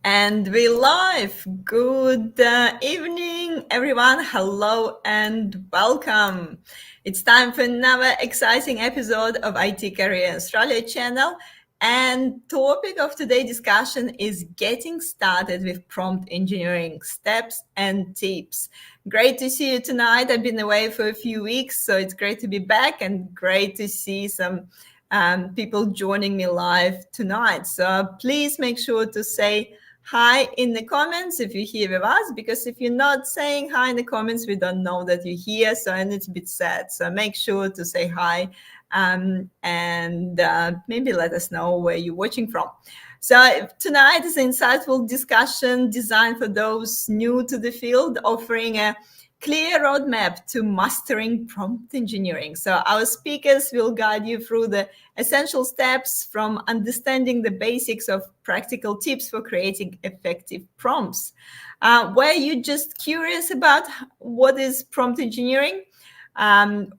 And we live. Good evening, everyone. Hello and welcome. It's time for another exciting episode of IT Career Australia channel. And topic of today's discussion is getting started with prompt engineering steps and tips. Great to see you tonight. I've been away for a few weeks, so it's great to be back and great to see some people joining me live tonight. So please make sure to say hi in the comments if you're here with us, because if you're not saying hi in the comments, we don't know that you're here. So, and it's a bit sad. So make sure to say hi and maybe let us know where you're watching from. So tonight is an insightful discussion designed for those new to the field, offering a clear roadmap to mastering prompt engineering. So our speakers will guide you through the essential steps, from understanding the basics of practical tips for creating effective prompts. Were you just curious about what is prompt engineering?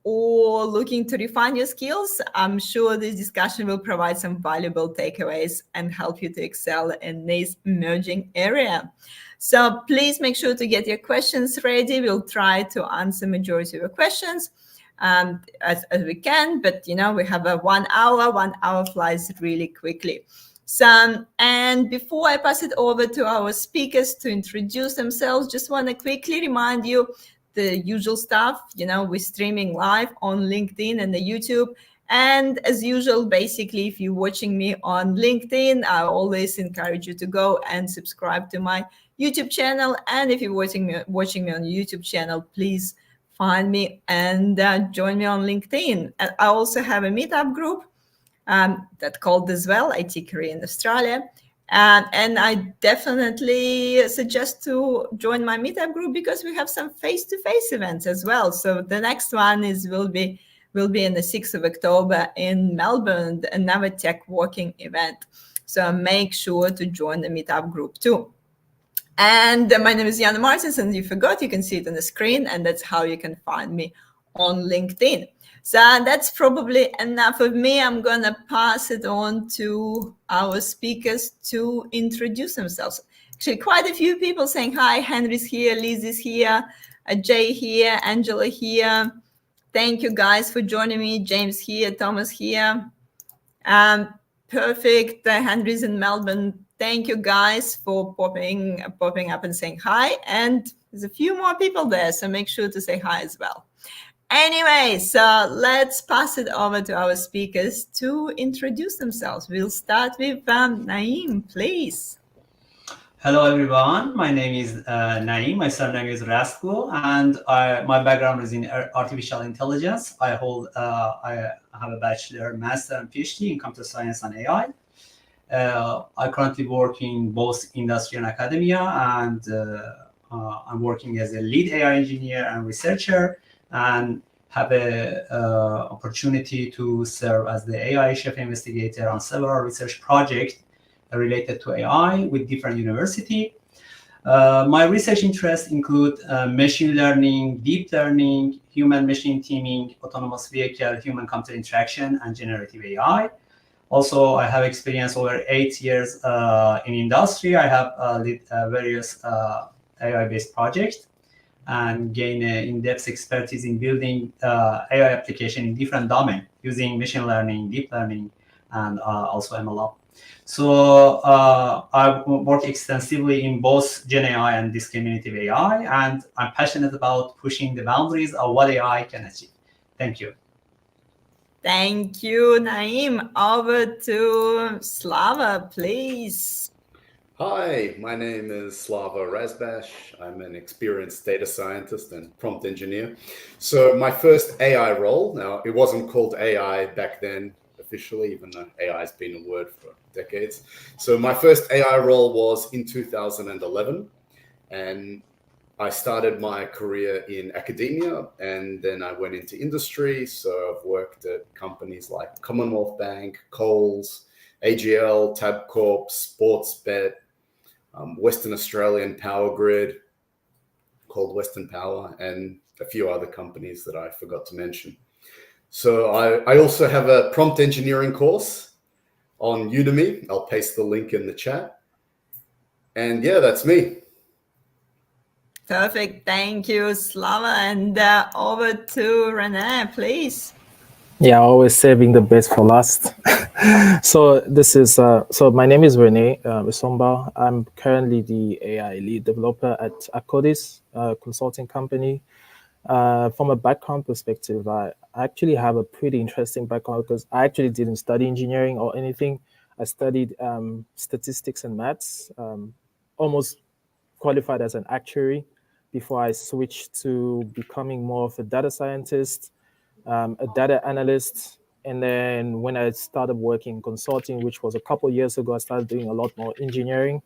Or looking to refine your skills, I'm sure this discussion will provide some valuable takeaways and help you to excel in this emerging area. So please make sure to get your questions ready. We'll try to answer majority of your questions as we can, but we have a 1 hour. 1 hour flies really quickly. So, and before I pass it over to our speakers to introduce themselves, just want to quickly remind you the usual stuff. We're streaming live on LinkedIn and the YouTube. And as usual, basically, if you're watching me on LinkedIn, I always encourage you to go and subscribe to my YouTube channel. And if you're watching me on YouTube channel, please find me and join me on LinkedIn. And I also have a meetup group that's called as well IT Career in Australia. And I definitely suggest to join my meetup group because we have some face-to-face events as well. So the next one will be in the 6th of October in Melbourne, another tech walking event. So make sure to join the meetup group too. And my name is Jana Martins, and you forgot, you can see it on the screen, and that's how you can find me on LinkedIn. So that's probably enough of me. I'm going to pass it on to our speakers to introduce themselves. Actually, quite a few people saying hi. Henry's here, Liz is here, Jay here, Angela here. Thank you guys for joining me. James here, Thomas here. Perfect. Henry's in Melbourne. Thank you guys for popping up and saying hi. And there's a few more people there, so make sure to say hi as well. Anyway, so let's pass it over to our speakers to introduce themselves. We'll start with Naim, please. Hello everyone, my name is Naim, my surname is Rastgoo, and my background is in artificial intelligence. I have a bachelor, master, and PhD in computer science and AI. I currently work in both industry and academia, and I'm working as a lead AI engineer and researcher, and have a opportunity to serve as the AI chief investigator on several research projects related to AI with different universities. My research interests include machine learning, deep learning, human-machine teaming, autonomous vehicle, human-computer interaction, and generative AI. Also, I have experience over 8 years in industry. I have led various AI-based projects and gain in-depth expertise in building AI application in different domains using machine learning, deep learning, and also MLOps. So I work extensively in both Gen AI and discriminative AI, and I'm passionate about pushing the boundaries of what AI can achieve. Thank you. Thank you, Naim. Over to Slava, please. Hi, my name is Slava Razbash. I'm an experienced data scientist and prompt engineer. So my first AI role, now it wasn't called AI back then officially, even though AI has been a word for decades. So my first AI role was in 2011, and I started my career in academia, and then I went into industry. So I've worked at companies like Commonwealth Bank, Coles, AGL, Tabcorp, Sportsbet, Western Australian Power Grid, called Western Power, and a few other companies that I forgot to mention. So I also have a prompt engineering course on Udemy. I'll paste the link in the chat. And yeah, that's me. Perfect. Thank you, Slava. And over to Rene, please. Yeah, always saving the best for last. So this is so my name is Rene Essomba. I'm currently the AI lead developer at Acodis consulting company. From a background perspective, I actually have a pretty interesting background because I actually didn't study engineering or anything. I studied statistics and maths, almost qualified as an actuary before I switched to becoming more of a data scientist, a data analyst. And then when I started working in consulting, which was a couple of years ago, I started doing a lot more engineering.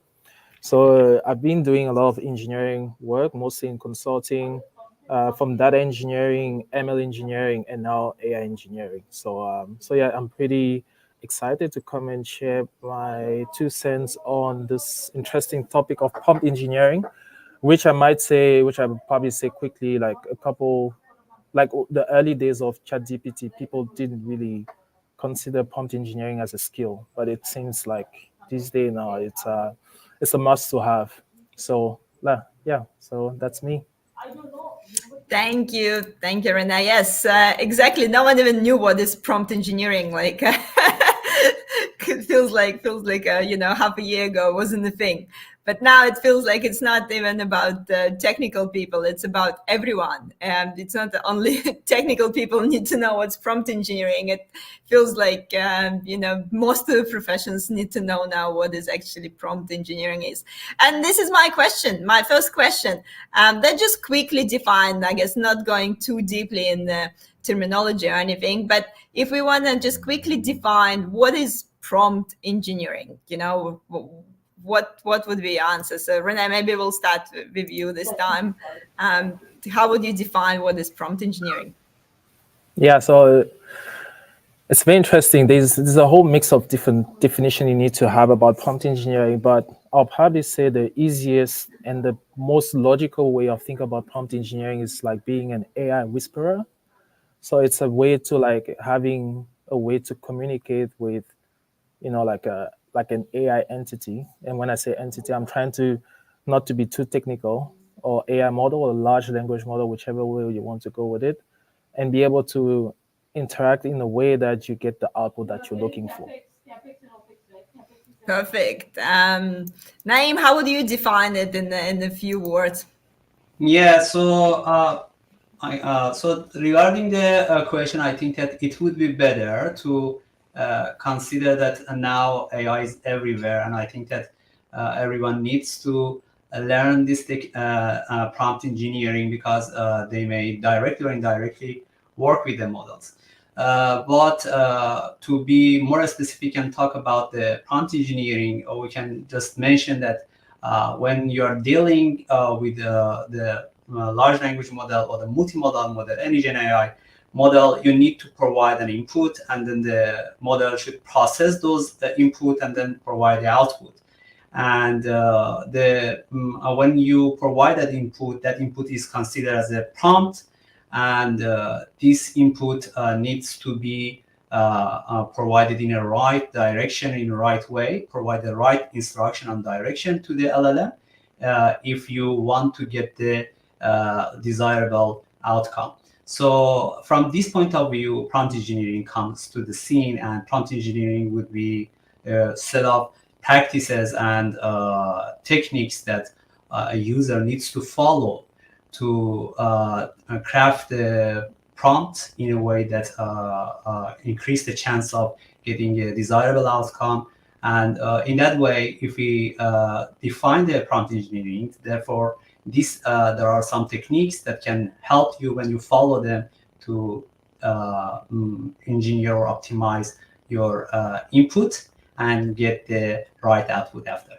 So I've been doing a lot of engineering work, mostly in consulting, from data engineering, ML engineering, and now AI engineering. So yeah, I'm pretty excited to come and share my 2 cents on this interesting topic of prompt engineering, which I would probably say quickly, like a couple, like the early days of ChatGPT, people didn't really consider prompt engineering as a skill, but it seems like these days now it's a must to have. So yeah, so that's me. Thank you, Rena. Yes, exactly. No one even knew what is prompt engineering. Like, it feels like half a year ago wasn't a thing, but now it feels like it's not even about technical people. It's about everyone, and it's not only technical people need to know what's prompt engineering. It feels like most of the professions need to know now what is actually prompt engineering is. And this is my question, my first question. That just quickly defined, I guess, not going too deeply in the terminology or anything, but if we want to just quickly define what is prompt engineering, what would be your answer? So Rene, maybe we'll start with you this time. How would you define what is prompt engineering? Yeah, so it's very interesting. There's a whole mix of different definition you need to have about prompt engineering, but I'll probably say the easiest and the most logical way of thinking about prompt engineering is like being an AI whisperer. So it's a way to like having a way to communicate with, like an AI entity. And when I say entity, I'm trying to not to be too technical, or AI model or large language model, whichever way you want to go with it, and be able to interact in a way that you get the output that you're looking for. Perfect. Naim, how would you define it in a few words? Yeah, so regarding the question, I think that it would be better to consider that now AI is everywhere, and I think that everyone needs to learn this prompt engineering because they may directly or indirectly work with the models. But to be more specific and talk about the prompt engineering, or we can just mention that when you are dealing with the large language model or the multimodal model, any Gen AI model, you need to provide an input, and then the model should process those input and then provide the output. And when you provide that input is considered as a prompt, and this input needs to be provided in a right direction, in the right way, provide the right instruction and direction to the LLM if you want to get the desirable outcome. So from this point of view, prompt engineering comes to the scene, and prompt engineering would be a set of practices and techniques that a user needs to follow to craft the prompt in a way that increase the chance of getting a desirable outcome. And in that way, if we define the prompt engineering, therefore, there are some techniques that can help you when you follow them to engineer or optimize your input and get the right output after.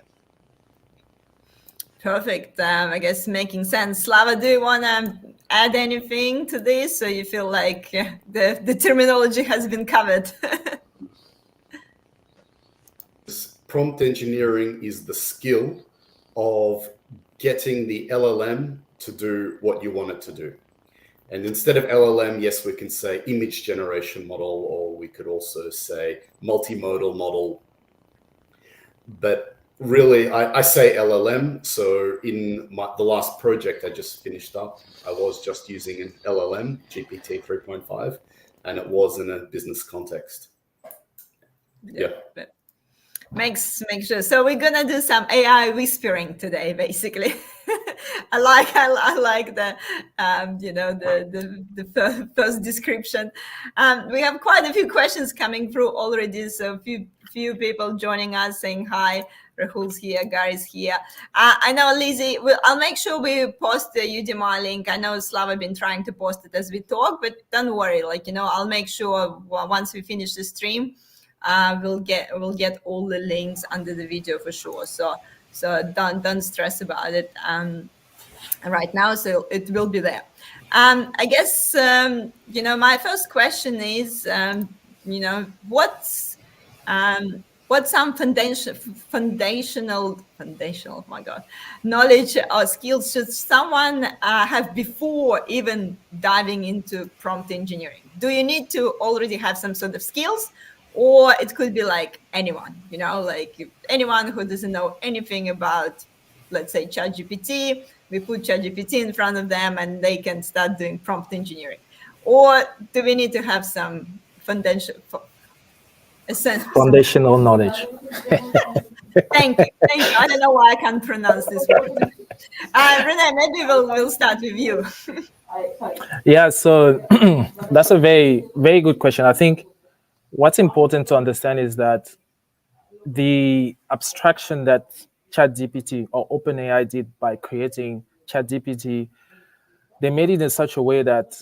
Perfect. I guess making sense. Slava, do you want to add anything to this, so you feel like the terminology has been covered? Prompt engineering is the skill of getting the LLM to do what you want it to do. And instead of LLM, yes, we can say image generation model, or we could also say multimodal model. But really, I say LLM. So in the last project I just finished up, I was just using an LLM, GPT 3.5, and it was in a business context. Yeah. Makes sure. So we're gonna do some AI whispering today, basically. I like the first description. We have quite a few questions coming through already. So few people joining us saying hi. Rahul's here, Gary's here. I know Lizzie. I'll make sure we post the Udemy link. I know Slava been trying to post it as we talk, but don't worry. I'll make sure once we finish the stream. We'll get all the links under the video for sure. So don't stress about it right now. So it will be there. I guess my first question is what's some foundational my god knowledge or skills should someone have before even diving into prompt engineering? Do you need to already have some sort of skills, or it could be like anyone, like anyone who doesn't know anything about, let's say, ChatGPT, we put ChatGPT in front of them and they can start doing prompt engineering? Or do we need to have some foundational knowledge? Thank you. I don't know why I can't pronounce this word. Rene, maybe we'll start with you. Yeah, so that's a very, very good question. I think what's important to understand is that the abstraction that ChatGPT or OpenAI did by creating ChatGPT, they made it in such a way that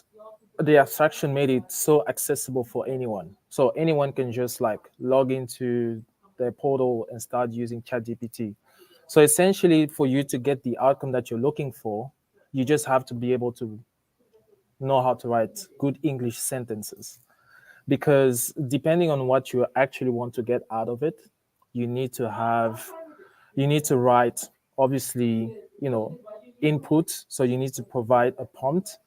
the abstraction made it so accessible for anyone. So anyone can just log into the portal and start using ChatGPT. So essentially, for you to get the outcome that you're looking for, you just have to be able to know how to write good English sentences. Because depending on what you actually want to get out of it, you need to write, obviously, input. So you need to provide a prompt,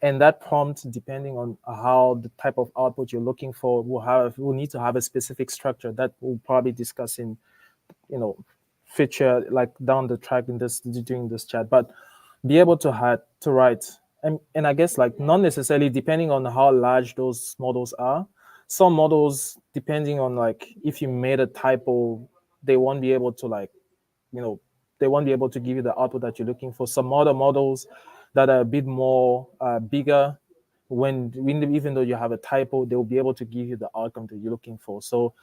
and that prompt, depending on how the type of output you're looking for, will need to have a specific structure that we'll probably discuss in future, down the track during this chat. But be able to write, and I guess not necessarily depending on how large those models are. Some models, depending on if you made a typo, they won't be able to they won't be able to give you the output that you're looking for. Some other models that are a bit more bigger, even though you have a typo, they will be able to give you the outcome that you're looking for. So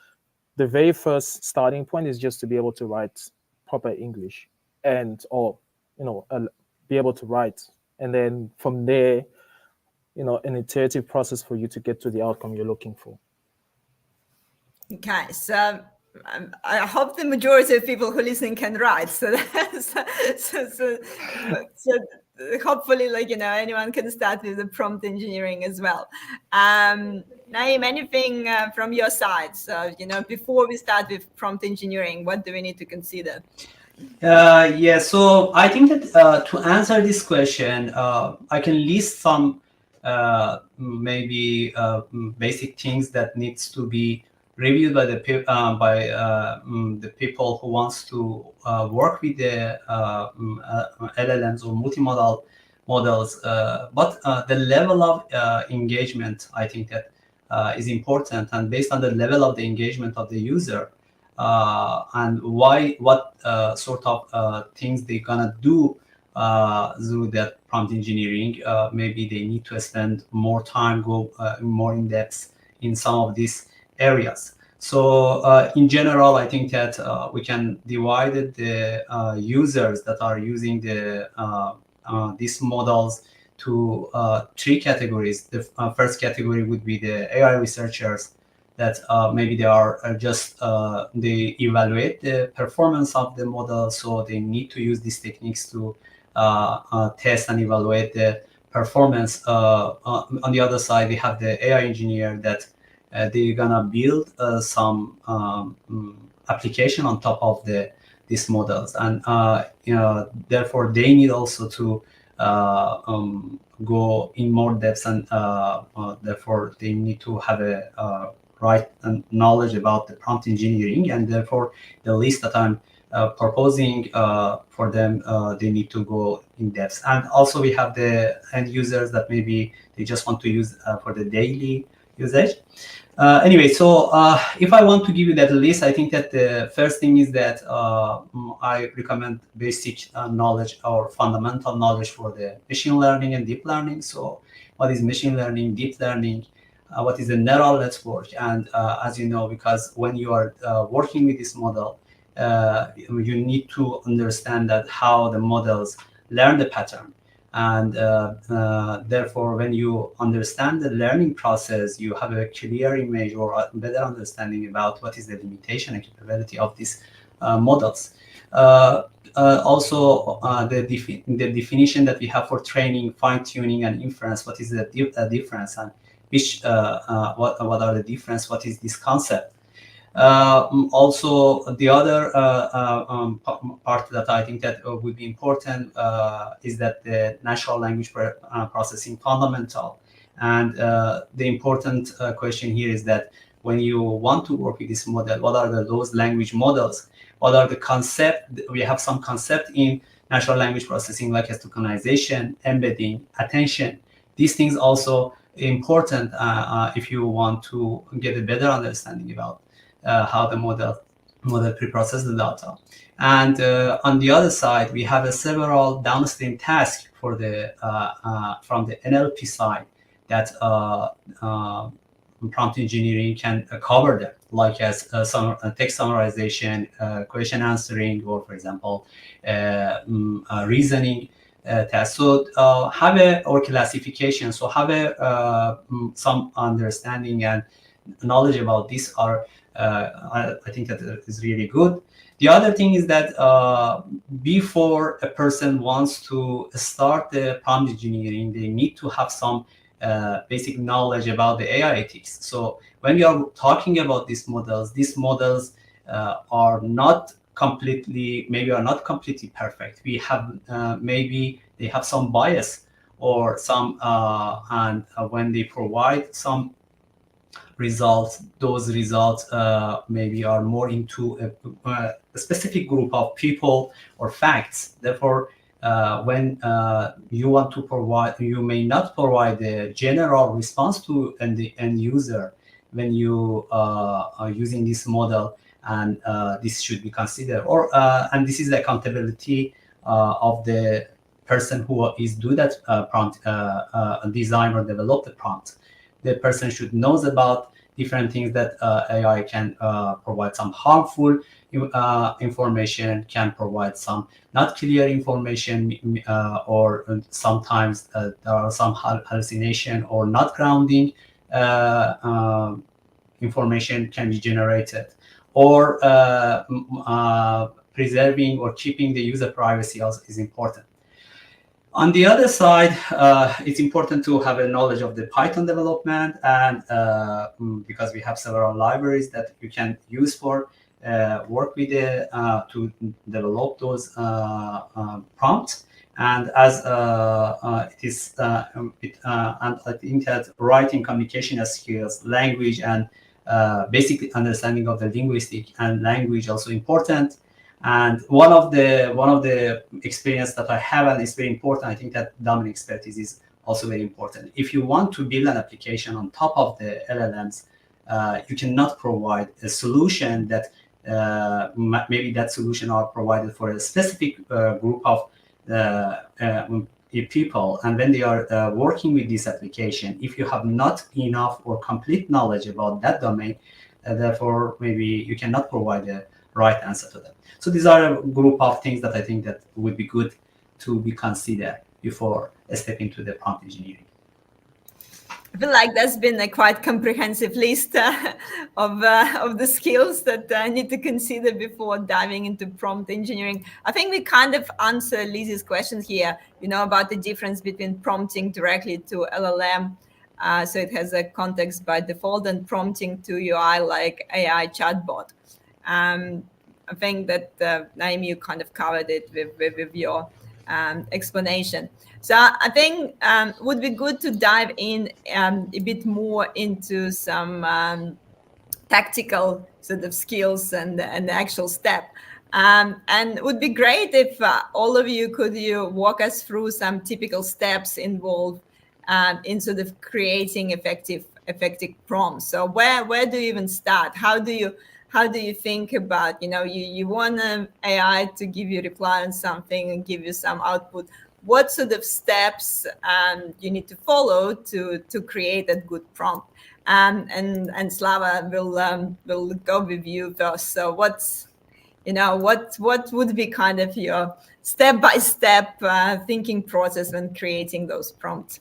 the very first starting point is just to be able to write proper English or be able to write. And then from there, an iterative process for you to get to the outcome you're looking for. Okay, so I hope the majority of people who listen can write. So hopefully, anyone can start with the prompt engineering as well. Naim, anything from your side? So before we start with prompt engineering, what do we need to consider? Yeah, so I think that to answer this question, I can list some maybe basic things that needs to be reviewed by the people who wants to work with the LLMs or multimodal models. But the level of engagement, I think that is important, and based on the level of the engagement of the user. And what sort of things they're gonna do through that prompt engineering. Maybe they need to spend more time, go more in depth in some of these areas. So in general, I think that we can divide the users that are using these models to three categories. The first category would be the AI researchers, that maybe they are just they evaluate the performance of the model, so they need to use these techniques to test and evaluate the performance. On the other side, we have the AI engineer that they're gonna build some application on top of these models, and therefore they need also to go in more depth, and therefore they need to have a right knowledge about the prompt engineering. And therefore the list that I'm proposing for them, they need to go in depth. And also we have the end users that maybe they just want to use for the daily usage. Anyway, so if I want to give you that list, I think that the first thing is that I recommend basic knowledge or fundamental knowledge for the machine learning and deep learning. So what is machine learning, deep learning, what is a neural network? And as you know, because when you are working with this model, you need to understand that how the models learn the pattern. And therefore, when you understand the learning process, you have a clear image or a better understanding about what is the limitation and capability of these models. Also, the definition that we have for training, fine-tuning, and inference, what is the difference, and which what are the difference, what is this concept? Also, the other part that I think that would be important is that the natural language processing fundamental. And the important question here is that when you want to work with this model, what are those language models? What are the concept? We have some concept in natural language processing, like as tokenization, embedding, attention. These things also important if you want to get a better understanding about how the model pre-processes the data. And on the other side, we have several downstream tasks for the from the NLP side that prompt engineering can cover them, like as some text summarization, question answering, or for example, reasoning task. So have a or classification. So have a some understanding and knowledge about this are I think that is really good. The other thing is that before a person wants to start the prompt engineering, they need to have some basic knowledge about the AI ethics. So when we are talking about these models are not completely, maybe are not completely perfect. We have maybe they have some bias or some, and when they provide some results, those results maybe are more into a specific group of people or facts. Therefore, when you want to provide, you may not provide the general response to the end user when you are using this model, and this should be considered. Or and this is the accountability of the person who is do that prompt design or develop the prompt. The person should knows about different things that AI can provide some harmful information, can provide some not clear information, or sometimes there are some hallucination or not grounding information can be generated, or preserving or keeping the user privacy also is important. On the other side, it's important to have a knowledge of the Python development, and because we have several libraries that you can use for work with to develop those prompts. And as it is, and I think that writing, communication skills, language, and basic understanding of the linguistic and language also important. And one of the experience that I have, and it's very important, I think that domain expertise is also very important. If you want to build an application on top of the LLMs, you cannot provide a solution that maybe that solution are provided for a specific group of people. And when they are working with this application, if you have not enough or complete knowledge about that domain, therefore maybe you cannot provide the right answer to them. So these are a group of things that I think that would be good to be considered before stepping into the prompt engineering. I feel like that's been a quite comprehensive list of the skills that I need to consider before diving into prompt engineering. I think we kind of answer Lizzie's questions here, about the difference between prompting directly to LLM, so it has a context by default, and prompting to UI like AI chatbot. I think that Naim, you kind of covered it with your explanation. So I think would be good to dive in a bit more into some tactical sort of skills and the actual step. And it would be great if all of you could walk us through some typical steps involved in sort of creating effective prompts. So where do you even start? How do you think about, you want an AI to give you reply on something and give you some output? What sort of steps you need to follow to create a good prompt? And Slava will go with you first. So what would be kind of your step-by-step thinking process when creating those prompts?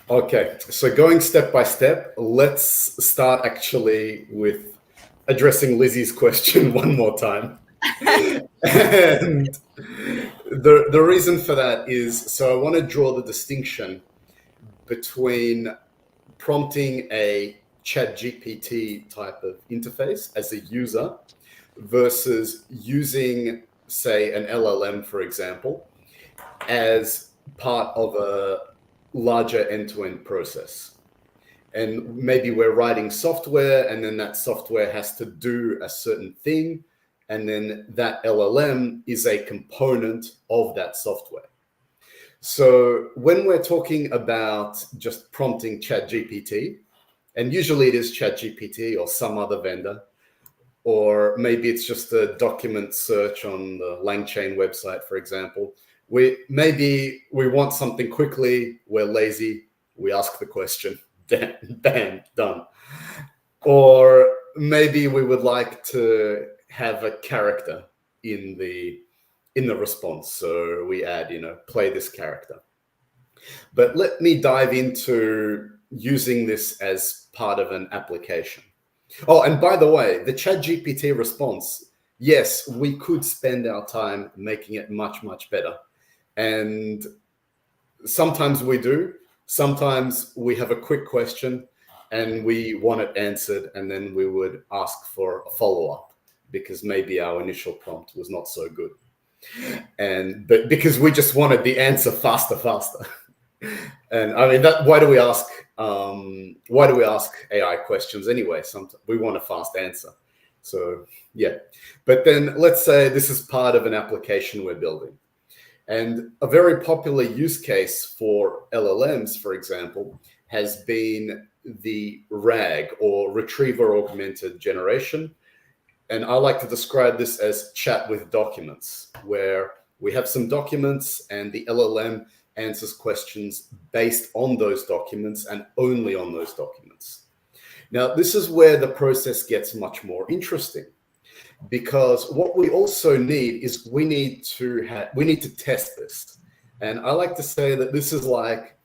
Okay, so going step by step, let's start actually with addressing Lizzie's question one more time. And the reason for that is, so I want to draw the distinction between prompting a ChatGPT type of interface as a user versus using, say, an LLM, for example, as part of a larger end-to-end process. And maybe we're writing software, and then that software has to do a certain thing, and then that LLM is a component of that software. So when we're talking about just prompting ChatGPT, and usually it is ChatGPT or some other vendor, or maybe it's just a document search on the LangChain website, for example. Maybe we want something quickly, we're lazy, we ask the question, bam, done. Or maybe we would like to have a character in the response, so we add, play this character. But let me dive into using this as part of an application. Oh, and by the way, the ChatGPT response, yes, we could spend our time making it much, much better. And sometimes we do. Sometimes we have a quick question and we want it answered, and then we would ask for a follow-up because maybe our initial prompt was not so good. But because we just wanted the answer faster. And I mean, why do we ask AI questions anyway? Sometimes we want a fast answer. So yeah, but then let's say this is part of an application we're building. And a very popular use case for LLMs, for example, has been the RAG, or Retriever Augmented Generation. And I like to describe this as chat with documents, where we have some documents and the LLM answers questions based on those documents and only on those documents. Now, this is where the process gets much more interesting, because what we also need is we need to test this. And I like to say that this is like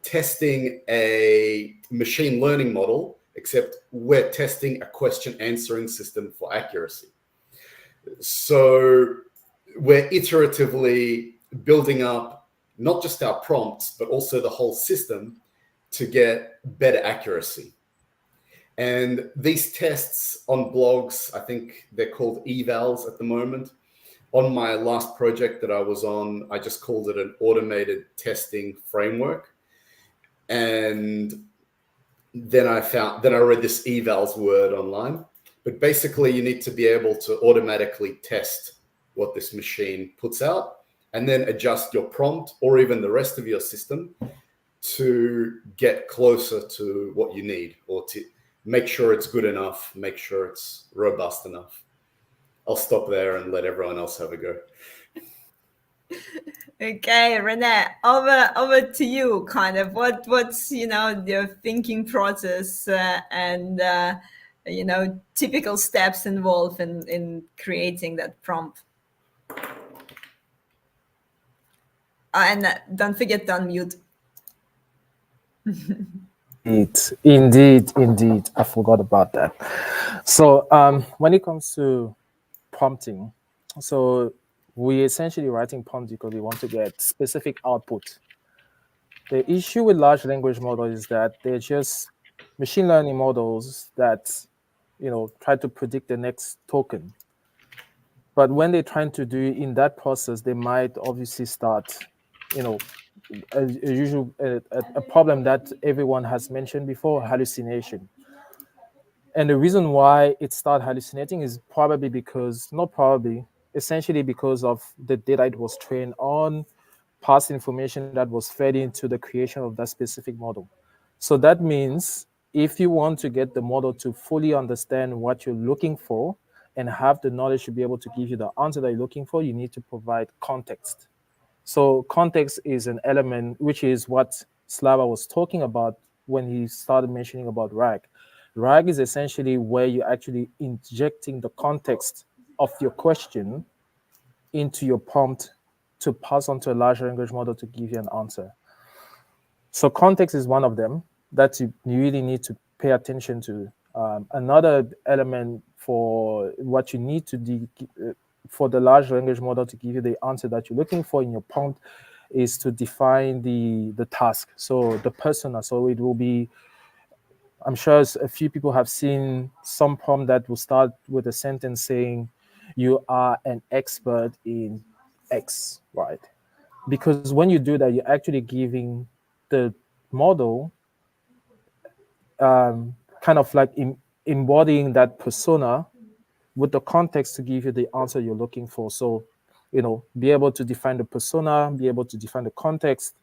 testing a machine learning model, except we're testing a question answering system for accuracy. So we're iteratively building up not just our prompts, but also the whole system to get better accuracy. And these tests on blogs, I think they're called evals at the moment. On my last project that I was on, I just called it an automated testing framework. And then I read this evals word online. But basically, you need to be able to automatically test what this machine puts out, and then adjust your prompt or even the rest of your system to get closer to what you need, or to make sure it's good enough, make sure it's robust enough. I'll stop there and let everyone else have a go. Okay, Rene, over to you. Kind of what's your thinking process and typical steps involved in creating that prompt. And don't forget to unmute. Indeed. I forgot about that. So when it comes to prompting, so we're essentially writing prompts because we want to get specific output. The issue with large language models is that they're just machine learning models that, try to predict the next token. But when they're trying to do in that process, they might obviously start, a problem that everyone has mentioned before, hallucination. And the reason why it starts hallucinating is probably because, not probably, essentially because of the data it was trained on, past information that was fed into the creation of that specific model. So that means if you want to get the model to fully understand what you're looking for and have the knowledge to be able to give you the answer that you're looking for, you need to provide context. So context is an element, which is what Slava was talking about when he started mentioning about RAG. RAG is essentially where you're actually injecting the context of your question into your prompt to pass on to a large language model to give you an answer. So context is one of them that you really need to pay attention to. Another element for what you need to for the large language model to give you the answer that you're looking for in your prompt is to define the task. So the persona. So it will be, I'm sure a few people have seen some prompt that will start with a sentence saying, you are an expert in X, right? Because when you do that, you're actually giving the model kind of like embodying that persona with the context to give you the answer you're looking for. So, be able to define the persona, be able to define the context.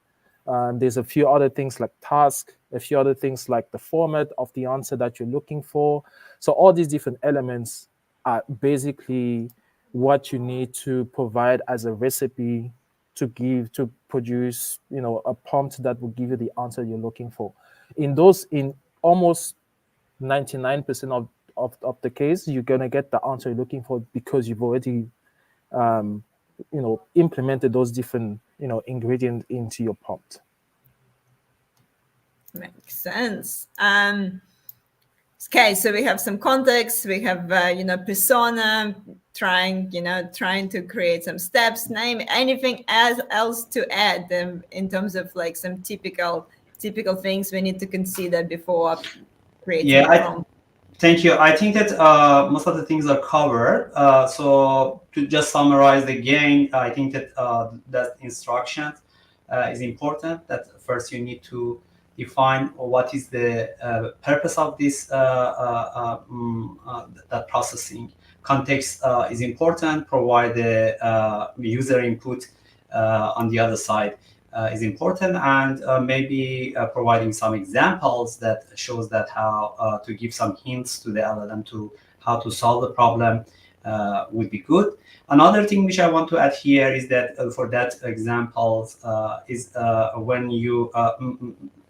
There's a few other things like task, a few other things like the format of the answer that you're looking for. So all these different elements are basically what you need to provide as a recipe to produce, a prompt that will give you the answer you're looking for. In almost 99% of the case, you're going to get the answer you're looking for because you've already implemented those different ingredients into your prompt. Makes sense. Okay, so we have some context, we have persona, trying to create some steps. Name anything else to add in terms of like some typical things we need to consider before creating a prompt. Thank you. I think that most of the things are covered. So to just summarize again, I think that that instruction is important. That first you need to define what is the purpose of this that processing. Context is important. Provide the user input on the other side. Is important, and maybe providing some examples that shows that how to give some hints to the LLM to how to solve the problem would be good. Another thing which I want to add here is that for that examples is when you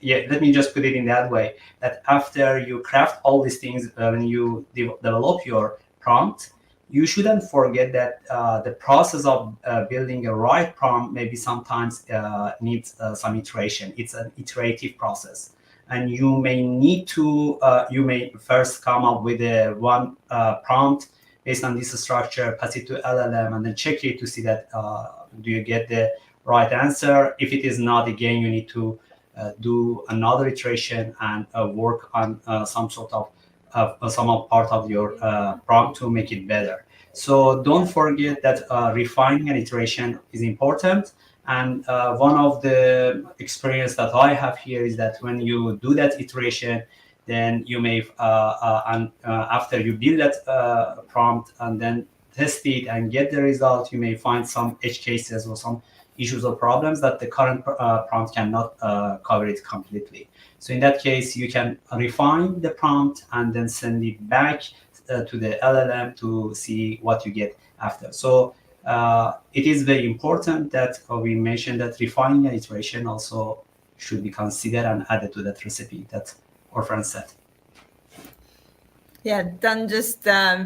let me just put it in that way, that after you craft all these things, when you develop your prompt, you shouldn't forget that the process of building a right prompt maybe sometimes needs some iteration. It's an iterative process. And you may need to, you may first come up with one prompt based on this structure, pass it to LLM, and then check it to see that do you get the right answer. If it is not, again, you need to do another iteration and work on some sort of some part of your prompt to make it better. So don't forget that refining an iteration is important. And one of the experience that I have here is that when you do that iteration, then you may, after you build that prompt and then test it and get the result, you may find some edge cases or some issues or problems that the current prompt cannot cover it completely. So in that case, you can refine the prompt and then send it back to the LLM to see what you get after. So it is very important that we mentioned that refining an iteration also should be considered and added to that recipe that our friend said. Yeah, don't just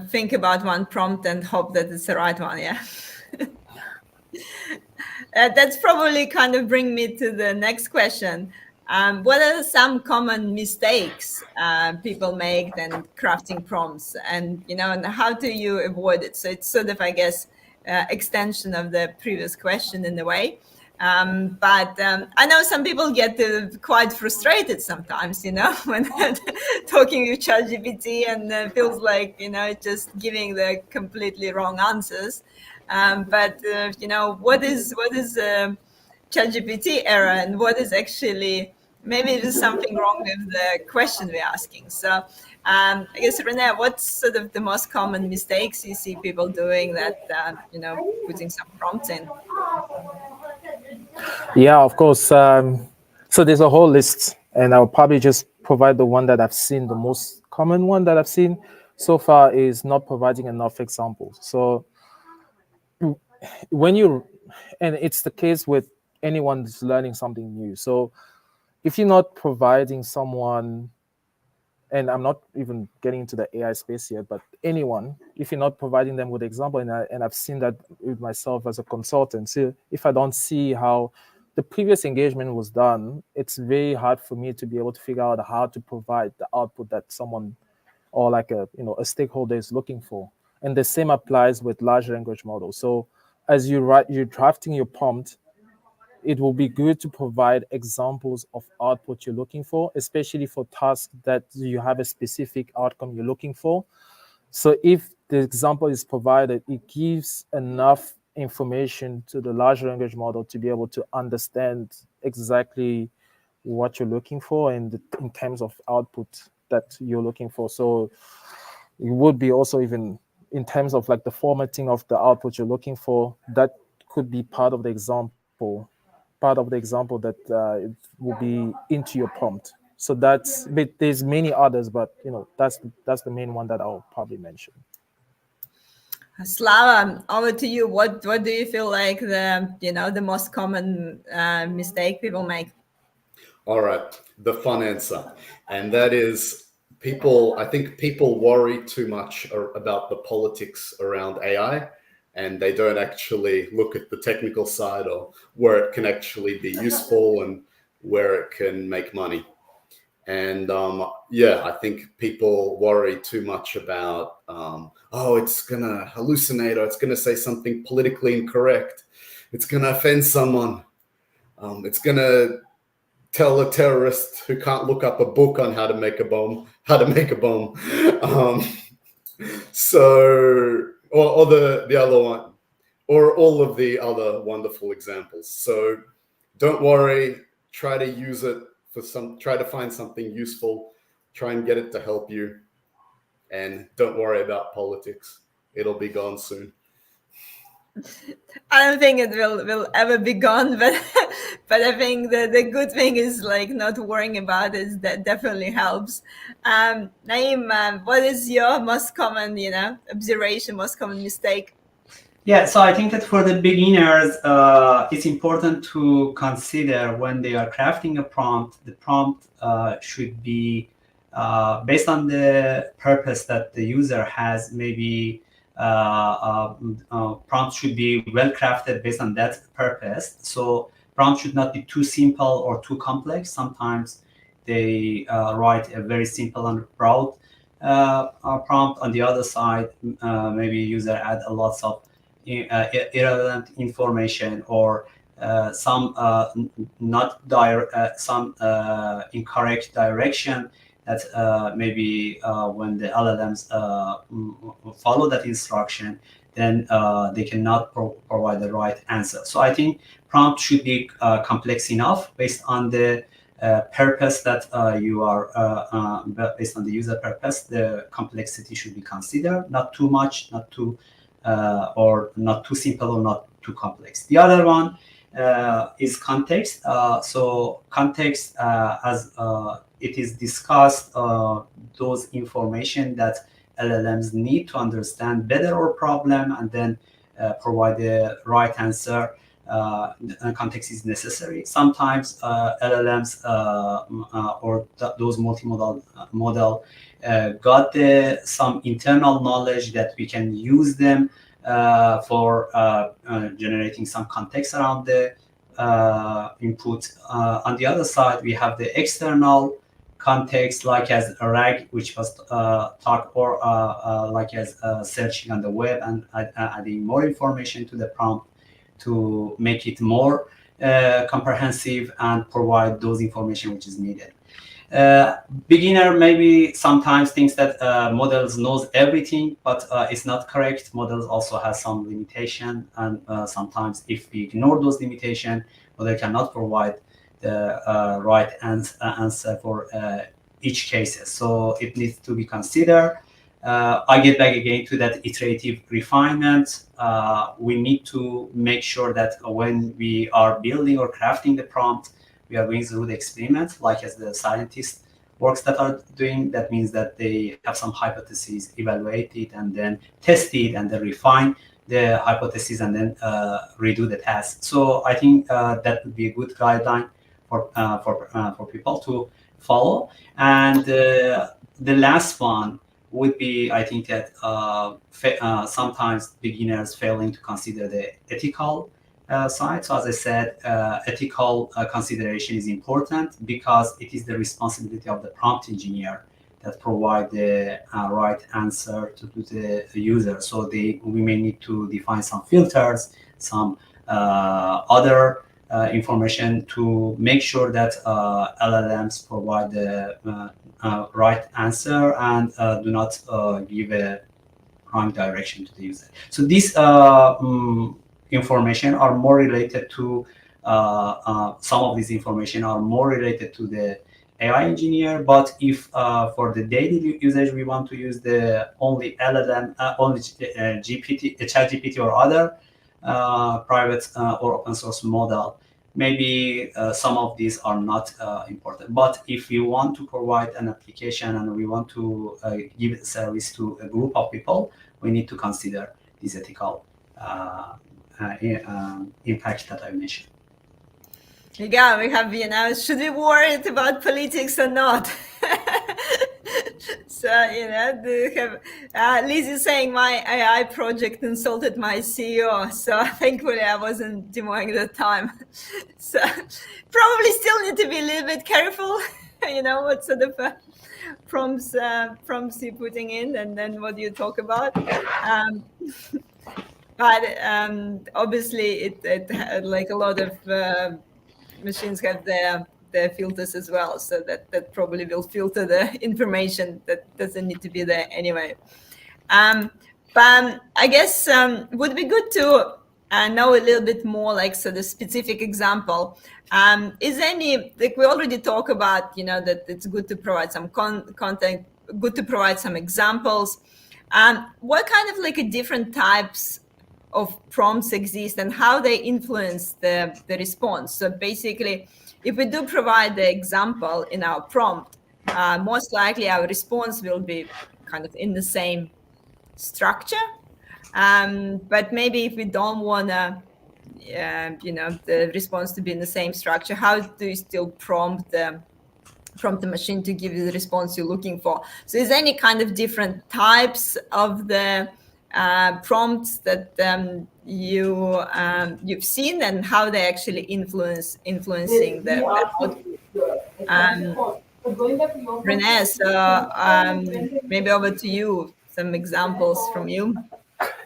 think about one prompt and hope that it's the right one. Yeah. That's probably kind of bring me to the next question. What are some common mistakes people make when crafting prompts, and and how do you avoid it? So it's sort of, I guess, extension of the previous question in a way. But I know some people get quite frustrated sometimes, when talking with ChatGPT, and feels like just giving the completely wrong answers. But what is ChatGPT era, and what is actually maybe there's something wrong with the question we're asking. So I guess, Rene, what's sort of the most common mistakes you see people doing that, putting some prompts in? Yeah, of course. So there's a whole list, and I'll probably just provide the one that I've seen. The most common one that I've seen so far is not providing enough examples. So when you, and it's the case with anyone that's learning something new. So if you're not providing someone, and I'm not even getting into the AI space yet, but anyone, if you're not providing them with example, and I've seen that with myself as a consultant, so if I don't see how the previous engagement was done, it's very hard for me to be able to figure out how to provide the output that someone or like a stakeholder is looking for. And the same applies with large language models. So as you're drafting your prompt, it will be good to provide examples of output you're looking for, especially for tasks that you have a specific outcome you're looking for. So if the example is provided, it gives enough information to the large language model to be able to understand exactly what you're looking for in terms of output that you're looking for. So it would be also even in terms of like the formatting of the output you're looking for, that could be part of the example that it will be into your prompt. So but there's many others, but that's the main one that I'll probably mention. Slava, over to you. What do you feel like the most common mistake people make? All right, the fun answer. And that is I think people worry too much about the politics around AI, and they don't actually look at the technical side or where it can actually be useful and where it can make money. And I think people worry too much about, it's going to hallucinate, or it's going to say something politically incorrect. It's going to offend someone. It's going to tell a terrorist who can't look up a book on how to make a bomb. Or the other one, or all of the other wonderful examples. So don't worry, try to use it try to find something useful, try and get it to help you, and don't worry about politics. It'll be gone soon. I don't think it will ever be gone, but but I think the good thing is like not worrying about it. That definitely helps. Naim, what is your most common, observation, most common mistake? Yeah, so I think that for the beginners, it's important to consider when they are crafting a prompt, the prompt should be based on the purpose that the user has. Maybe prompt should be well crafted based on that purpose. So prompt should not be too simple or too complex. Sometimes they write a very simple and broad prompt. On the other side, maybe user add a lot of irrelevant information or some incorrect direction that maybe when the LLMs follow that instruction, then they cannot provide the right answer. So I think prompt should be complex enough based on the purpose that you are based on the user purpose. The complexity should be considered, not too much, not too or not too simple or not too complex. The other one is context. So context, as it is discussed, those information that LLMs need to understand better our problem and then provide the right answer. Context is necessary. Sometimes LLMs or those multimodal model got some internal knowledge that we can use them for generating some context around the input. On the other side, we have the external context, like as a RAG, which was talked, or like as searching on the web and adding more information to the prompt to make it more comprehensive and provide those information which is needed. Beginner maybe sometimes thinks that models knows everything, but it's not correct. Models also has some limitation, and sometimes if we ignore those limitations, model cannot provide the right answer for each case. So it needs to be considered. I get back again to that iterative refinement. We need to make sure that when we are building or crafting the prompt, we are going through the experiment, like as the scientists works that are doing. That means that they have some hypotheses, evaluate it, and then test it, and then refine the hypothesis, and then redo the task. So I think that would be a good guideline for people to follow. And the last one would be, I think that sometimes beginners failing to consider the ethical side. So as I said, ethical consideration is important because it is the responsibility of the prompt engineer that provide the right answer to the user. So we may need to define some filters, some other information to make sure that LLMs provide the right answer and do not give a wrong direction to the user. So these information are more related to some of these information are more related to the AI engineer. But if for the daily usage we want to use the only LLM, only GPT, ChatGPT or other private or open source model, maybe some of these are not important. But if you want to provide an application and we want to give service to a group of people, we need to consider these ethical impact that I mentioned. Yeah, we have, should we worry about politics or not? So, Liz is saying my AI project insulted my CEO. So thankfully I wasn't demoing the time. So probably still need to be a little bit careful, what sort of prompts you're putting in and then what you talk about. But obviously it like a lot of machines have their filters as well, so that probably will filter the information that doesn't need to be there anyway. But I guess would be good to know a little bit more, like, so the specific example. Is any, like we already talk about, that it's good to provide some content, good to provide some examples. What kind of like a different types of prompts exist and how they influence the response? So basically, if we do provide the example in our prompt, most likely our response will be kind of in the same structure. But maybe if we don't want to, the response to be in the same structure, how do you still prompt the machine to give you the response you're looking for? So is there any kind of different types of the prompts that you've seen and how they actually influencing the output? Rene, so maybe over to you, some examples from you.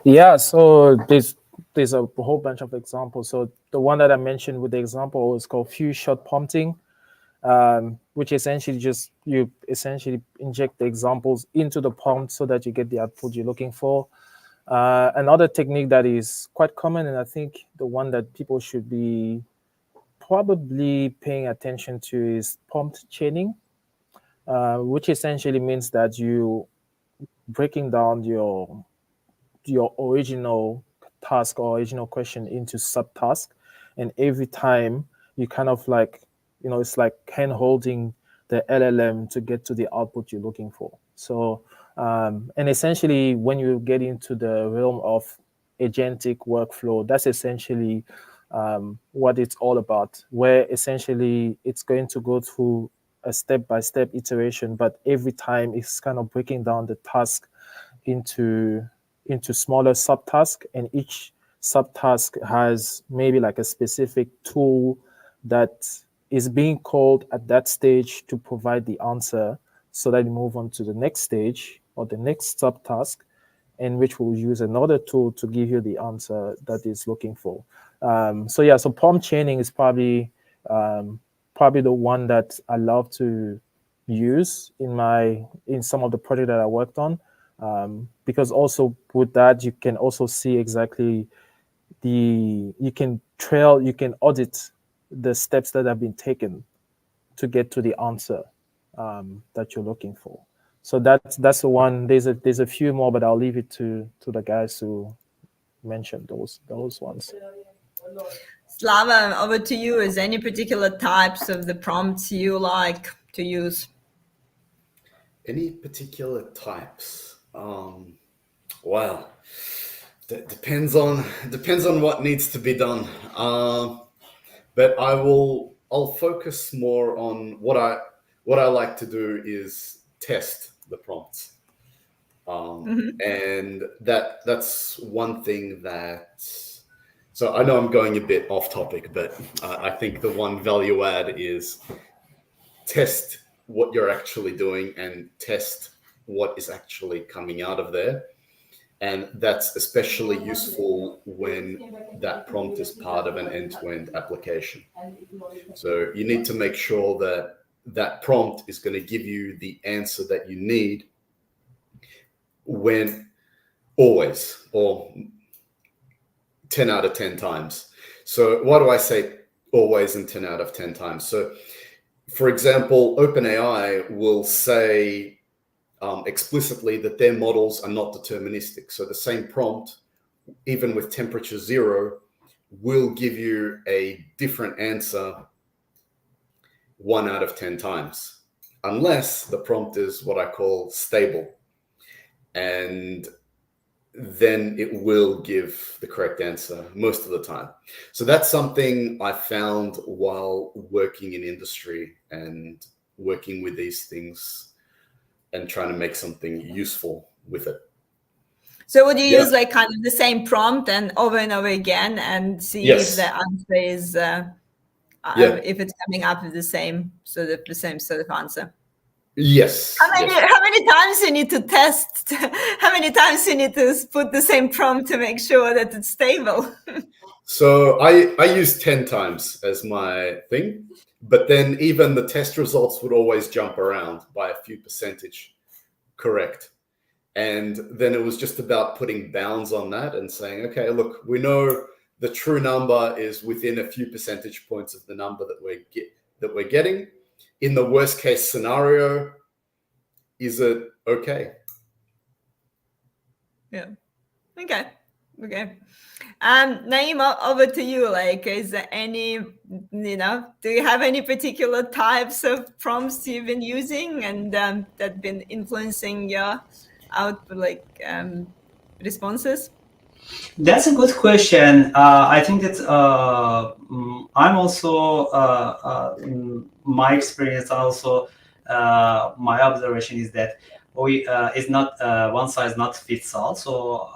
Yeah, so there's a whole bunch of examples. So the one that I mentioned with the example is called few shot prompting, which essentially just you essentially inject the examples into the prompt so that you get the output you're looking for. Another technique that is quite common, and I think the one that people should be probably paying attention to, is prompt chaining, which essentially means that you breaking down your original task or original question into subtask, and every time you kind of like, it's like hand holding the LLM to get to the output you're looking for. So and essentially when you get into the realm of agentic workflow, that's essentially what it's all about, where essentially it's going to go through a step-by-step iteration, but every time it's kind of breaking down the task into smaller subtasks, and each subtask has maybe like a specific tool that is being called at that stage to provide the answer, so that you move on to the next stage or the next subtask, in which we'll use another tool to give you the answer that is looking for. So prompt chaining is probably the one that I love to use in some of the projects that I worked on, because also with that you can also see exactly you can audit the steps that have been taken to get to the answer that you're looking for. So that's the one. There's a few more, but I'll leave it to the guys who mentioned those ones. Slava, over to you. Is there any particular types of the prompts you like to use? Any particular types? Well, that depends on what needs to be done. But I'll focus more on what I like to do is test the prompts. And that's one thing that. So I know I'm going a bit off topic, but I think the one value add is test what you're actually doing and test what is actually coming out of there. And that's especially useful when that prompt is part of an end-to-end application. So you need to make sure that that prompt is going to give you the answer that you need when always, or 10 out of 10 times. So why do I say always and 10 out of 10 times? So for example, OpenAI will say explicitly that their models are not deterministic. So the same prompt, even with temperature 0, will give you a different answer 1 out of 10 times, unless the prompt is what I call stable. And then it will give the correct answer most of the time. So that's something I found while working in industry and working with these things and trying to make something useful with it. So would you use like kind of the same prompt and over again and see if the answer is if it's coming up with the same sort of answer? Yes. How many times you need to test? How many times you need to put the same prompt to make sure that it's stable? So I use 10 times as my thing, but then even the test results would always jump around by a few percentage correct. And then it was just about putting bounds on that and saying, okay, look, we know the true number is within a few percentage points of the number that we're getting. In the worst case scenario, is it okay? Yeah. Okay. Naim, over to you. Like, is there any, do you have any particular types of prompts you've been using and that been influencing your output, responses? That's a good question. I think that I'm also my experience, also my observation is that is not one size not fits all. So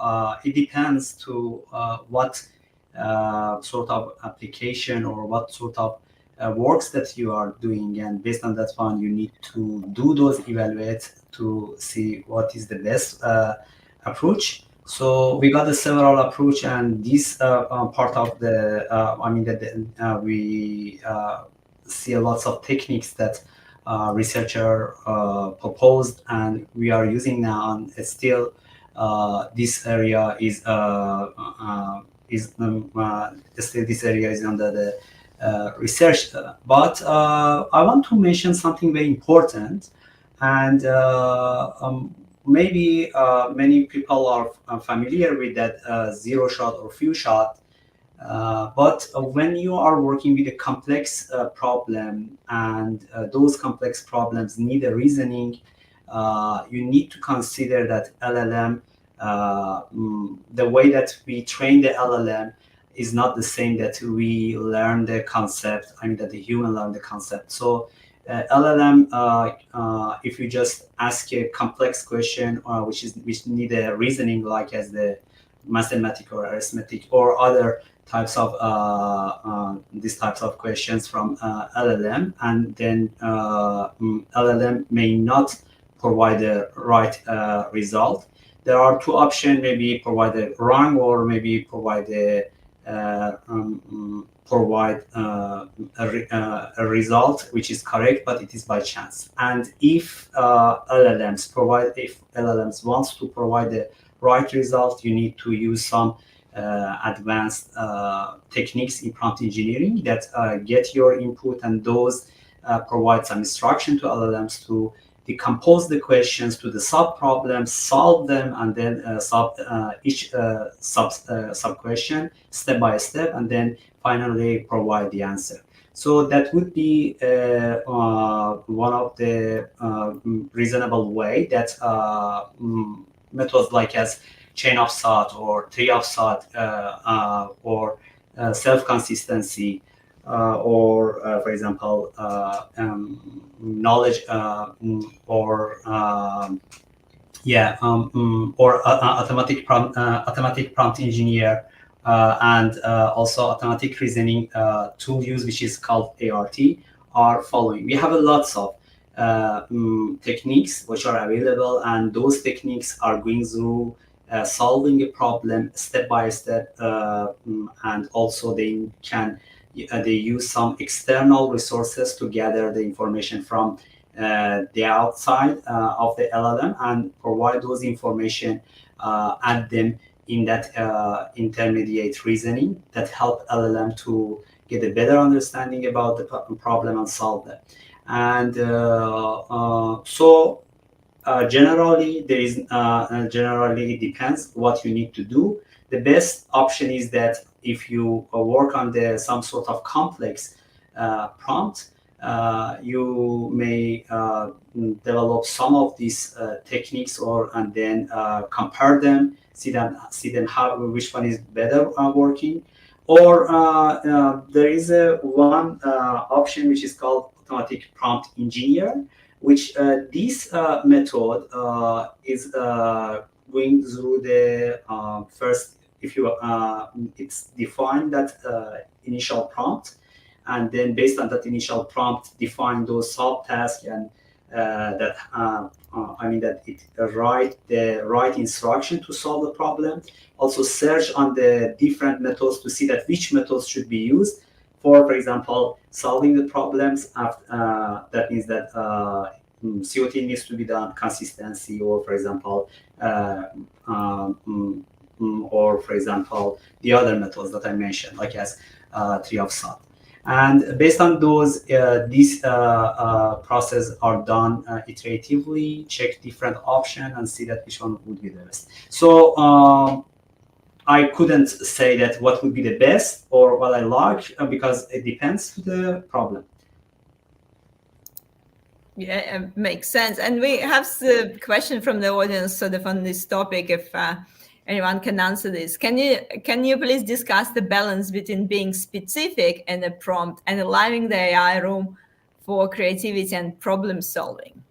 it depends to what sort of application or what sort of works that you are doing, and based on that one, you need to do those evaluates to see what is the best approach. So we got several approach, and this part of the we see lots of techniques that researcher proposed, and we are using now. And still, this area is still this area is under the research. But I want to mention something very important, and maybe many people are familiar with that zero shot or few shot. But when you are working with a complex problem, and those complex problems need a reasoning, you need to consider that LLM, the way that we train the LLM is not the same that we learn the concept, that the human learn the concept. So LLM, if you just ask a complex question, which need a reasoning, like as the mathematical or arithmetic or other types of these types of questions from LLM, and then LLM may not provide the right result. There are two options: maybe provide the wrong, or maybe provide the a result which is correct, but it is by chance. And if LLMs wants to provide the right result, you need to use some advanced techniques in prompt engineering that get your input, and those provide some instruction to LLMs to decompose the questions to the sub problems, solve them, and then solve each sub question step by step, and then finally provide the answer. So that would be one of the reasonable way that methods like as chain of thought or tree of thought or self-consistency or, for example, knowledge or automatic prompt engineer and also automatic reasoning tool use, which is called ART, are following. We have a lots of techniques which are available, and those techniques are going through solving a problem step by step, and also they use some external resources to gather the information from the outside of the LLM and provide those information, add them in that intermediate reasoning that help LLM to get a better understanding about the problem and solve them. And so generally, generally it depends what you need to do. The best option is that if you work on some sort of complex prompt, you may develop some of these techniques and then compare them, see them which one is better working. Or there is one option which is called automatic prompt engineer, which this method is going through the first, if you it's defined that initial prompt, and then based on that initial prompt define those subtasks, and that it write the right instruction to solve the problem. Also search on the different methods to see that which methods should be used for example, solving the problems. That means that COT needs to be done, consistency, or for example, or for example, the other methods that I mentioned, like as tree of thought. And based on those, these processes are done iteratively, check different options and see that which one would be the best. So I couldn't say that what would be the best or what I like, because it depends to the problem. Yeah, it makes sense. And we have a question from the audience sort of on this topic, if anyone can answer this. Can you please discuss the balance between being specific in a prompt and allowing the AI room for creativity and problem solving?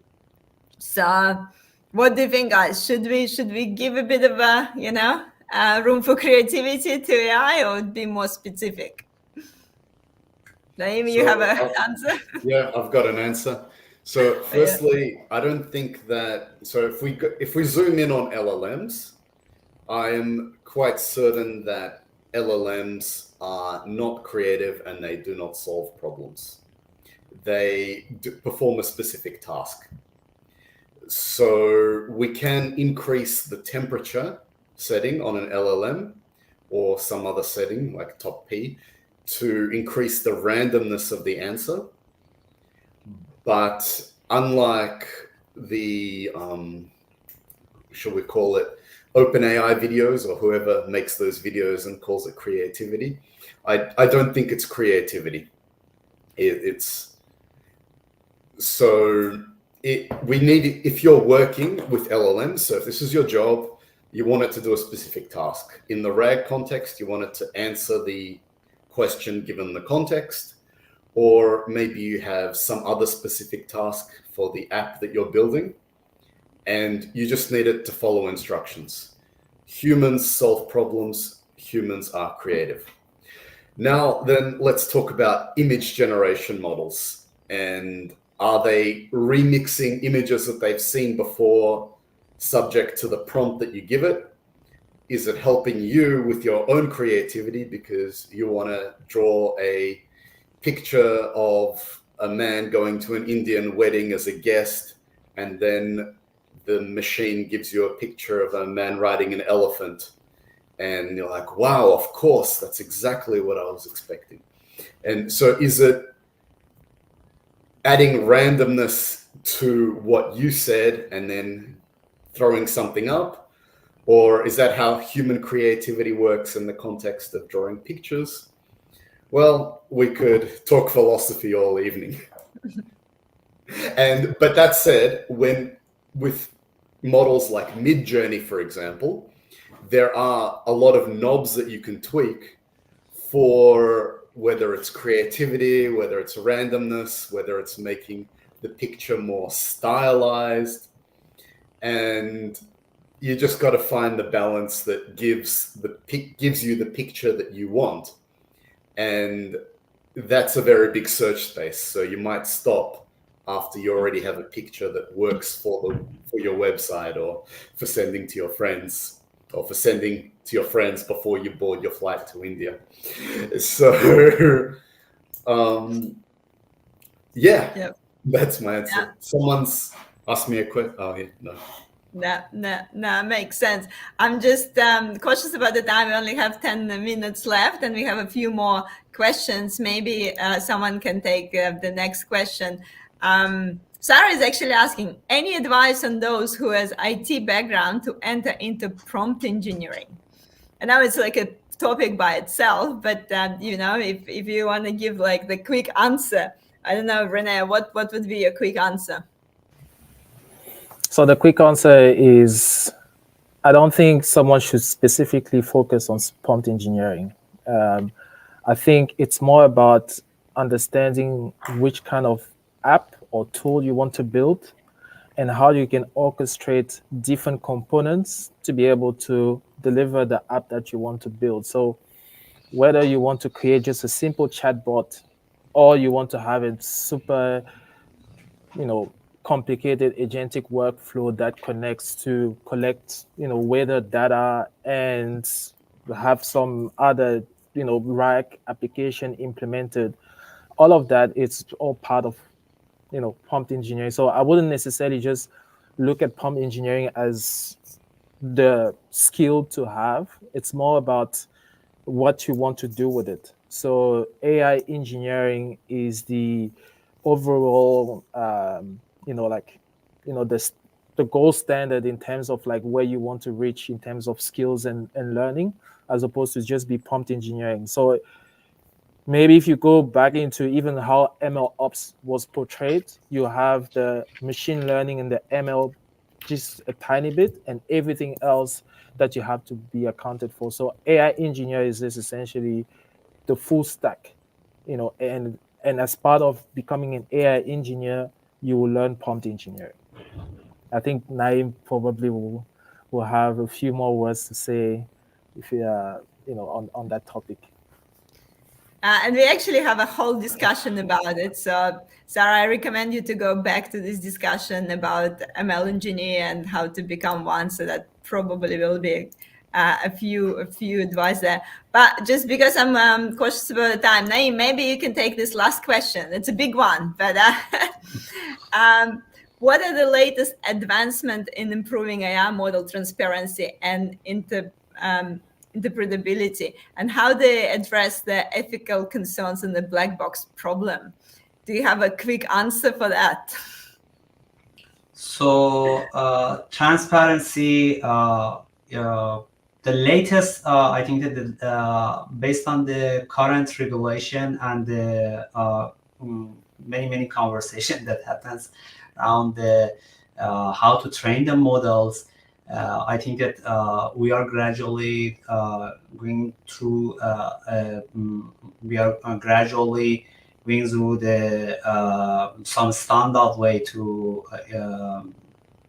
So what do you think, guys? Should we give a bit of a, room for creativity to AI, or be more specific? Naim, you have an answer? Yeah, I've got an answer. So firstly, I don't think that, so if we zoom in on LLMs, I am quite certain that LLMs are not creative and they do not solve problems. They perform a specific task. So we can increase the temperature setting on an LLM or some other setting like top P to increase the randomness of the answer. But unlike the, should we call it OpenAI videos, or whoever makes those videos and calls it creativity, I don't think it's creativity. We need, if you're working with LLMs, so if this is your job, you want it to do a specific task. In the RAG context, you want it to answer the question given the context, or maybe you have some other specific task for the app that you're building, and you just need it to follow instructions. Humans solve problems, humans are creative. Now then, let's talk about image generation models. And are they remixing images that they've seen before, subject to the prompt that you give it? Is it helping you with your own creativity because you want to draw a picture of a man going to an Indian wedding as a guest, and then the machine gives you a picture of a man riding an elephant, and you're like, wow, of course, that's exactly what I was expecting. And so is it adding randomness to what you said and then throwing something up? Or is that how human creativity works in the context of drawing pictures? Well, we could talk philosophy all evening. But that said, with models like Midjourney, for example, there are a lot of knobs that you can tweak for whether it's creativity, whether it's randomness, whether it's making the picture more stylized. And you just got to find the balance that gives you the picture that you want. And that's a very big search space. So you might stop after you already have a picture that works for your website, or for sending to your friends, or for sending to your friends before you board your flight to India. So, that's my answer. Yeah. Someone's asked me a question. Oh, yeah, no. No, makes sense. I'm just cautious about the time. We only have 10 minutes left, and we have a few more questions. Maybe someone can take the next question. Sarah is actually asking, any advice on those who has IT background to enter into prompt engineering? And now it's like a topic by itself, but if you want to give like the quick answer, I don't know, Rene, what would be a quick answer? So the quick answer is, I don't think someone should specifically focus on prompt engineering. I think it's more about understanding which kind of app or tool you want to build and how you can orchestrate different components to be able to deliver the app that you want to build. So whether you want to create just a simple chatbot, or you want to have a super, complicated agentic workflow that connects to collect, weather data and have some other, RAG application implemented. All of that, it's all part of, prompt engineering. So I wouldn't necessarily just look at prompt engineering as the skill to have. It's more about what you want to do with it. So AI engineering is the overall, the gold standard in terms of like where you want to reach in terms of skills and learning, as opposed to just be prompt engineering. So maybe if you go back into even how ML ops was portrayed, you have the machine learning and the ML just a tiny bit, and everything else that you have to be accounted for. So AI engineer is essentially the full stack, and as part of becoming an AI engineer, you will learn prompt engineering. I think Naim probably will have a few more words to say if you on that topic. And we actually have a whole discussion about it. So, Sarah, I recommend you to go back to this discussion about ML engineer and how to become one. So that probably will be a few advice there. But just because I'm cautious about the time, Naim, maybe you can take this last question. It's a big one, but what are the latest advancements in improving AI model transparency and interpretability, and how they address the ethical concerns and the black box problem? Do you have a quick answer for that? So transparency, the latest, I think that based on the current regulation and the many conversation that happens around the how to train the models, I think that we are gradually going through the some standard way to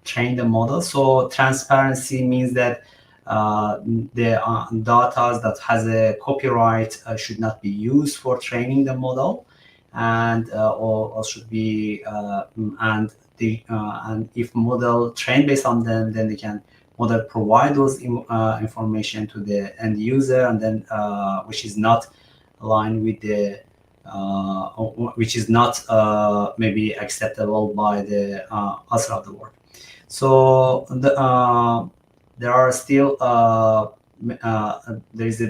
train the model. So transparency means that the data that has a copyright should not be used for training the model, and or should be and if model trained based on them, then they can model provide those information to the end user, and then which is not aligned with the which is not maybe acceptable by the other of the world. So there are still there is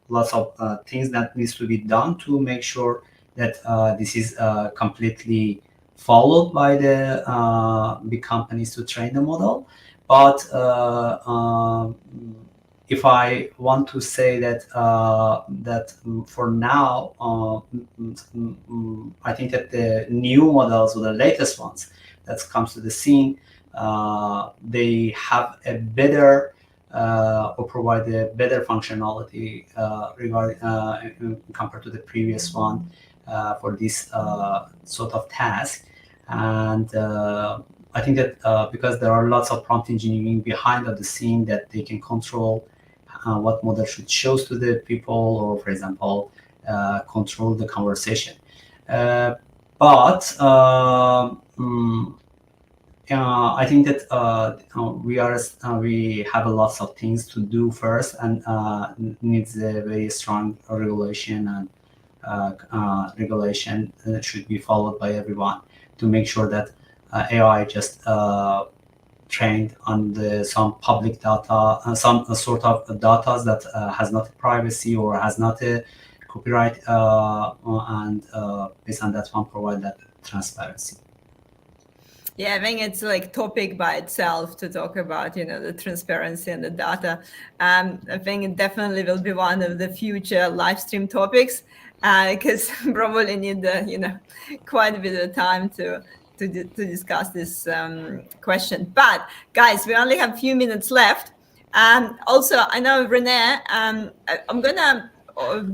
lots of things that needs to be done to make sure that this is completely followed by the big companies to train the model. But if I want to say that for now, I think that the new models or the latest ones that comes to the scene, they have a better or provide a better functionality regarding compared to the previous one for this sort of task. And I think that because there are lots of prompt engineering behind the scene, that they can control what model should show to the people, or for example, control the conversation. But I think that we have a lots of things to do first, and needs a very strong regulation, and regulation should be followed by everyone to make sure that AI just trained on some public data, some sort of data that has not privacy or has not a copyright, and based on that one provide that transparency. Yeah, I think it's like topic by itself to talk about, the transparency and the data. I think it definitely will be one of the future live stream topics, because probably need quite a bit of time to discuss this question. But guys, we only have a few minutes left. Also, I know Rene, I'm gonna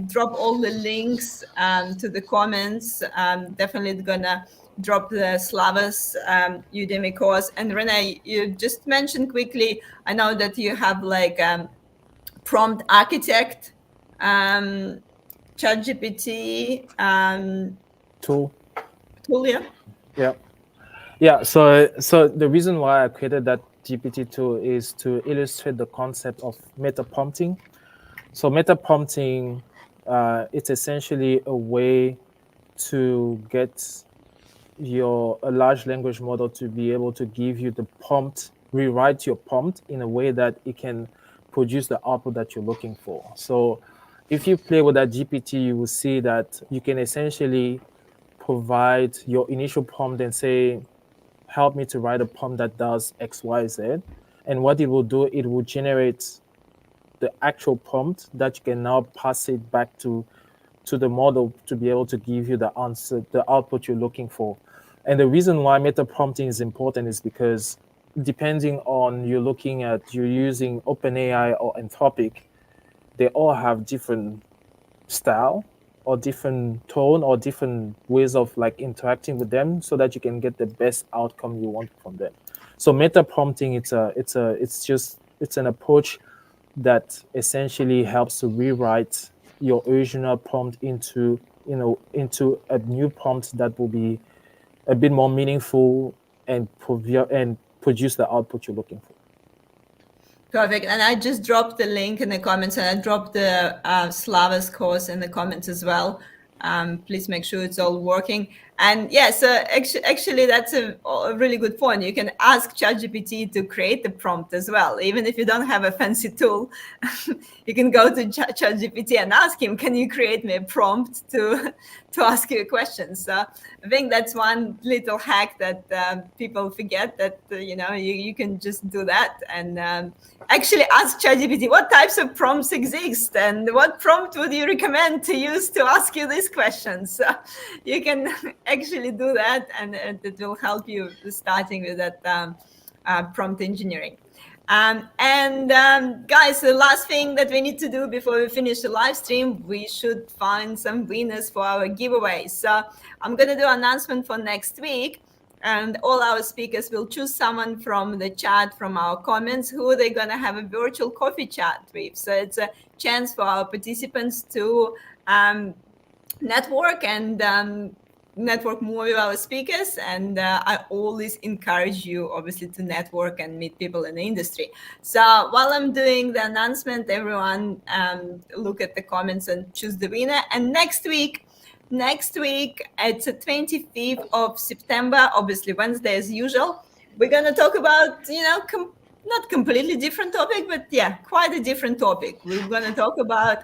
drop all the links to the comments. Definitely gonna drop the Slava's Udemy course. And Rene, you just mentioned quickly, I know that you have like prompt architect, ChatGPT Tool. Yeah. So the reason why I created that GPT tool is to illustrate the concept of meta prompting. So meta prompting, it's essentially a way to get a large language model to be able to give you the prompt, rewrite your prompt in a way that it can produce the output that you're looking for. So if you play with that GPT, you will see that you can essentially provide your initial prompt and say, help me to write a prompt that does X, Y, Z. And what it will do, it will generate the actual prompt that you can now pass it back to the model to be able to give you the answer, the output you're looking for. And the reason why meta prompting is important is because depending on you're using OpenAI or Anthropic, they all have different style or different tone or different ways of like interacting with them so that you can get the best outcome you want from them. So meta prompting, it's an approach that essentially helps to rewrite your original prompt into a new prompt that will be a bit more meaningful and produce the output you're looking for. Perfect. And I just dropped the link in the comments, and I dropped the Slava's course in the comments as well. Please make sure it's all working. And yeah, so actually that's a really good point. You can ask ChatGPT to create the prompt as well. Even if you don't have a fancy tool, you can go to ChatGPT and ask him, can you create me a prompt to ask you a question? So I think that's one little hack that people forget, that, you can just do that. And actually ask ChatGPT, what types of prompts exist and what prompt would you recommend to use to ask you these questions? So you can actually do that, and it will help you starting with that prompt engineering. Guys, the last thing that we need to do before we finish the live stream, we should find some winners for our giveaway. So I'm going to do an announcement for next week, and all our speakers will choose someone from the chat, from our comments, who they're going to have a virtual coffee chat with. So it's a chance for our participants to network and network more with our speakers. And I always encourage you, obviously, to network and meet people in the industry. So while I'm doing the announcement, everyone look at the comments and choose the winner. And next week, it's the 25th of September, obviously Wednesday as usual. We're going to talk about, not completely different topic, but yeah, quite a different topic. We're going to talk about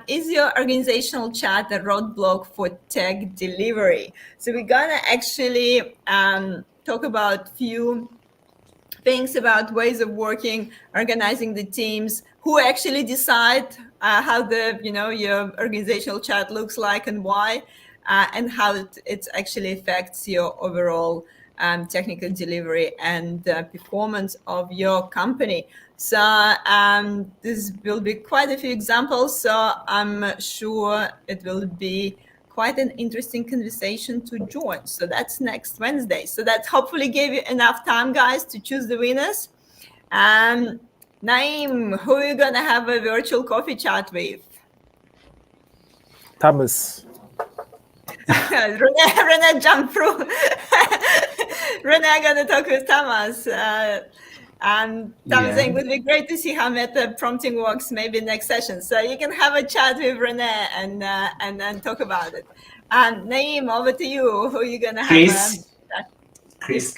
is your organizational chart a roadblock for tech delivery? So we're going to actually talk about few things about ways of working, organizing the teams, who actually decide how the your organizational chart looks like and why, and how it actually affects your overall technical delivery and performance of your company. So this will be quite a few examples. So I'm sure it will be quite an interesting conversation to join. So that's next Wednesday. So that hopefully gave you enough time, guys, to choose the winners. Naim, who are you going to have a virtual coffee chat with? Thomas. Rene jumped through. Rene going to talk with Thomas. Thomas saying it would be great to see how meta prompting works maybe next session. So you can have a chat with Rene and then talk about it. Naim, over to you. Who are you going to have? Chris.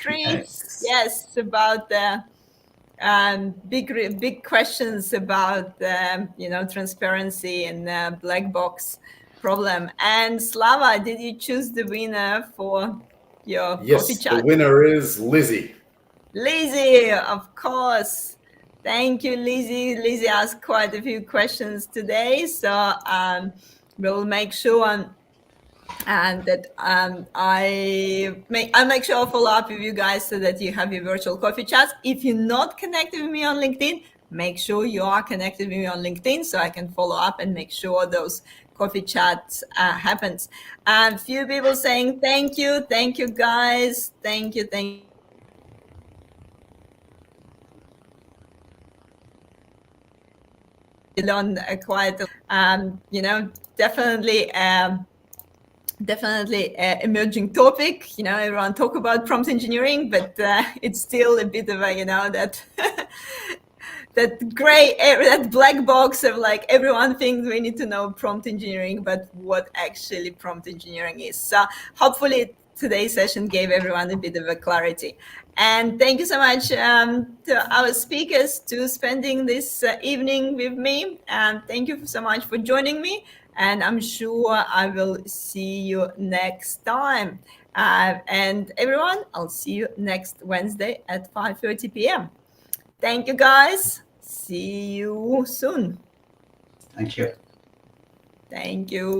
Yes, about the big questions about transparency and black box problem. And Slava, did you choose the winner for your coffee chat? Yes, the winner is Lizzie. Lizzie, of course. Thank you, Lizzie. Lizzie asked quite a few questions today, so we'll make sure and that I'll make sure I'll follow up with you guys so that you have your virtual coffee chats. If you're not connected with me on LinkedIn, make sure you are connected with me on LinkedIn so I can follow up and make sure those coffee chats happens. And few people saying thank you guys, thank you. On quite definitely emerging topic. Everyone talk about prompt engineering, but it's still a bit of a that that gray area, that black box of like everyone thinks we need to know prompt engineering, but what actually prompt engineering is. So hopefully today's session gave everyone a bit of a clarity. And thank you so much to our speakers to spending this evening with me. And thank you so much for joining me. And I'm sure I will see you next time. And everyone, I'll see you next Wednesday at 5:30 p.m. Thank you, guys. See you soon. Thank you. Thank you.